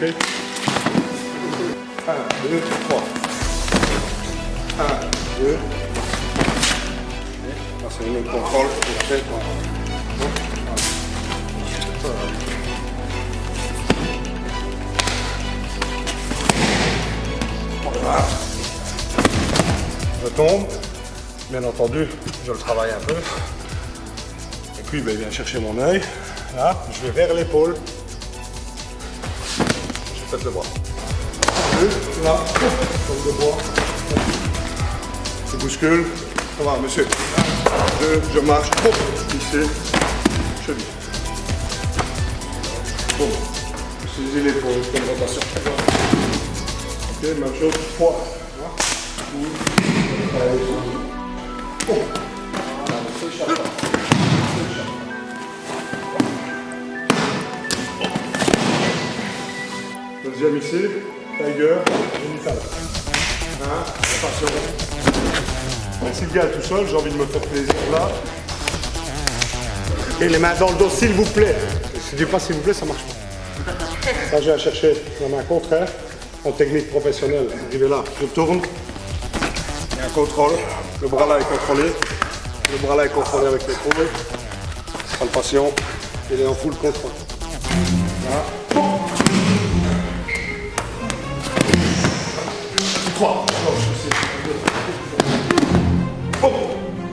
prêt? 1, 2, 3. 1, 2. Là, c'est une contrôle. Voilà. Je tombe. Bien entendu, je le travaille un peu. Et puis, ben, il vient chercher mon œil. Là, je vais vers l'épaule. Je pète le bras. 2, là, comme le bras. Je bouscule. Ça va, monsieur. 2, je marche. Ici, cheville. Bon, saisis l'épaule comme rotation. Ok, même chose. 3. Oh. Deuxième ici, Tiger, génital. Attention. Si le gars est tout seul, j'ai envie de me faire plaisir là. Et les mains dans le dos, s'il vous plaît. Si je dis pas s'il vous plaît, ça marche pas. Ça, je vais chercher la main contraire en technique professionnelle. Arrivez là, je tourne. Il y a un contrôle. Le bras là est contrôlé. Le bras là est contrôlé avec l'épaule. Palpation. Il est en full contrôle. Voilà. 3.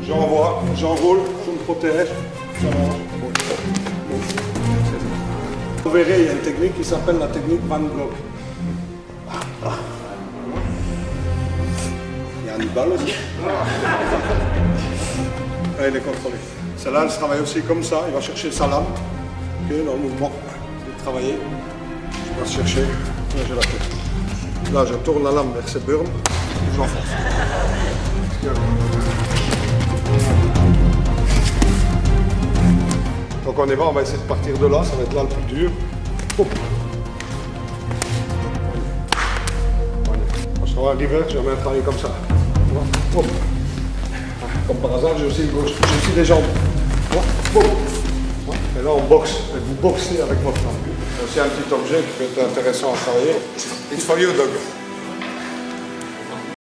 J'envoie, j'enroule, je me protège. Ça marche. Vous verrez, il y a une technique qui s'appelle la technique Van Gogh. Il y a Hannibal aussi. Et il est contrôlé. Celle-là, elle se travaille aussi comme ça. Il va chercher sa lame. Okay, dans le mouvement. Il va travailler. Je vais chercher. Là, j'ai la tête. Là, je tourne la lame vers ses burnes. J'enfonce. Donc on y va, on va essayer de partir de là. Ça va être là le plus dur. Hop. Quand je travaille à river, je vais même travailler comme ça. Hop. Comme par hasard, j'ai aussi une gauche. J'ai aussi des jambes. Et là, on boxe. Et vous boxez avec votre main. C'est aussi un petit objet qui peut être intéressant à travailler. It's for you, dog.